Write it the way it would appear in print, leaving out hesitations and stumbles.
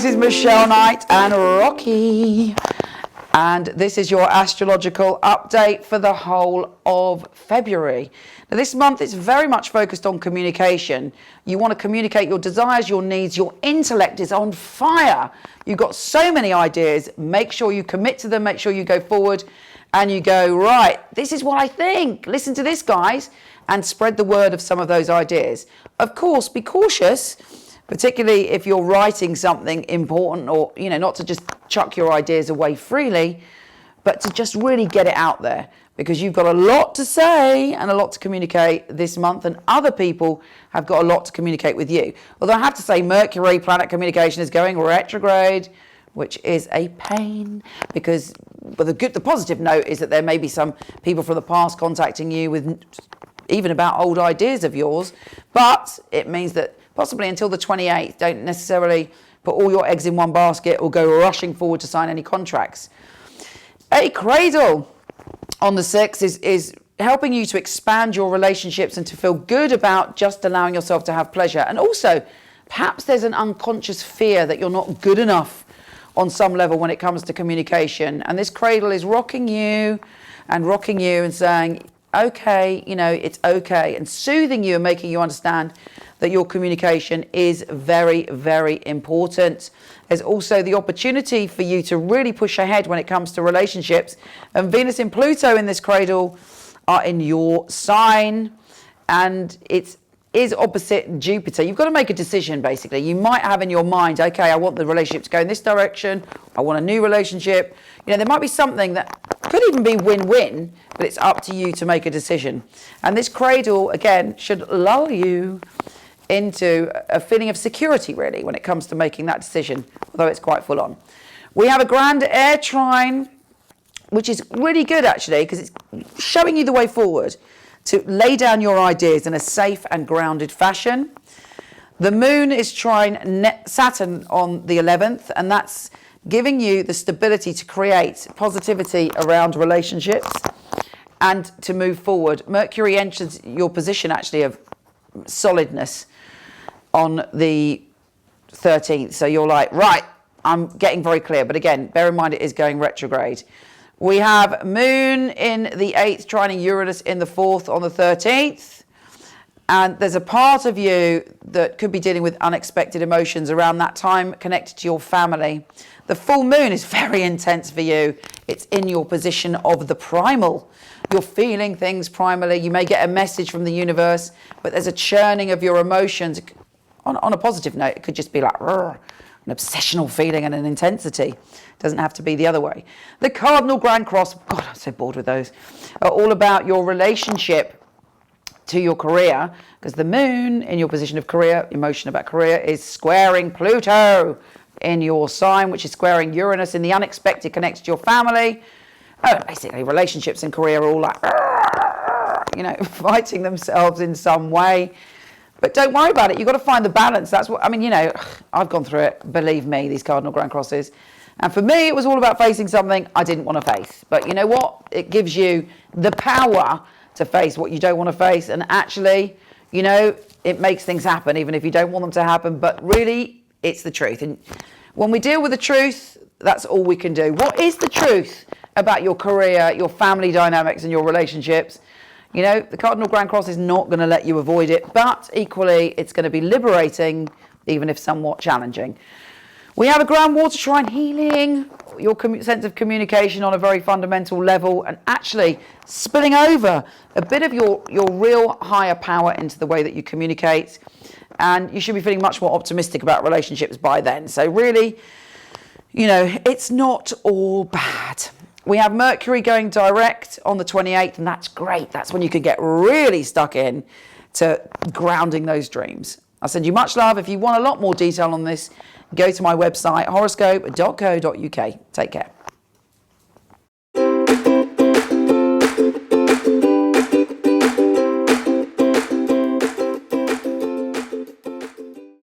is Michele Knight and Rocky. And this is your astrological update for the whole of February. Now, this month is very much focused on communication. You want to communicate your desires, your needs, your intellect is on fire. You've got so many ideas. Make sure you commit to them, make sure you go forward and you go, right, this is what I think. Listen to this, guys, and spread the word of some of those ideas. Of course, be cautious, particularly if you're writing something important, or, you know, not to just chuck your ideas away freely, but to just really get it out there, because you've got a lot to say and a lot to communicate this month, and other people have got a lot to communicate with you. Although I have to say, Mercury, planet communication, is going retrograde, which is a pain, because the positive note is that there may be some people from the past contacting you with even about old ideas of yours, but it means that possibly until the 28th, don't necessarily put all your eggs in one basket or go rushing forward to sign any contracts. A cradle on the 6th is helping you to expand your relationships and to feel good about just allowing yourself to have pleasure. And also, perhaps there's an unconscious fear that you're not good enough on some level when it comes to communication. And this cradle is rocking you and saying, okay, you know, it's okay, and soothing you and making you understand that your communication is very, very important. There's also the opportunity for you to really push ahead when it comes to relationships. And Venus and Pluto in this cradle are in your sign, and it is opposite Jupiter. You've got to make a decision, basically. You might have in your mind, okay, I want the relationship to go in this direction. I want a new relationship. You know, there might be something that could even be win-win, but it's up to you to make a decision. And this cradle, again, should lull you into a feeling of security, really, when it comes to making that decision, although it's quite full on. We have a grand air trine, which is really good, actually, because it's showing you the way forward to lay down your ideas in a safe and grounded fashion. The moon is trine Saturn on the 11th, and that's giving you the stability to create positivity around relationships and to move forward. Mercury enters your position, actually, of solidness on the 13th. So you're like, right, I'm getting very clear. But again, bear in mind it is going retrograde. We have Moon in the 8th, trining Uranus in the 4th on the 13th. And there's a part of you that could be dealing with unexpected emotions around that time connected to your family. The full moon is very intense for you. It's in your position of the primal. You're feeling things primally. You may get a message from the universe, but there's a churning of your emotions. On a positive note, it could just be like an obsessional feeling and an intensity. It doesn't have to be the other way. The Cardinal Grand Cross, God, I'm so bored with those, are all about your relationship to your career, because the moon in your position of career, emotion about career, is squaring Pluto in your sign, which is squaring Uranus in the unexpected, connects to your family. Basically, relationships and career are all like, you know, fighting themselves in some way. But don't worry about it. You've got to find the balance. That's what, I mean, you know, I've gone through it. Believe me, these Cardinal Grand Crosses. And for me, it was all about facing something I didn't want to face. But you know what? It gives you the power to face what you don't want to face. And actually, you know, it makes things happen, even if you don't want them to happen. But really, it's the truth. And when we deal with the truth, that's all we can do. What is the truth about your career, your family dynamics, and your relationships? You know, the Cardinal Grand Cross is not going to let you avoid it, but equally, it's going to be liberating, even if somewhat challenging. We have a Grand Water Trine healing your sense of communication on a very fundamental level, and actually spilling over a bit of your real higher power into the way that you communicate. And you should be feeling much more optimistic about relationships by then. So really, you know, it's not all bad. We have Mercury going direct on the 28th, and that's great. That's when you can get really stuck in to grounding those dreams. I'll send you much love. If you want a lot more detail on this, go to my website, horoscope.co.uk. Take care.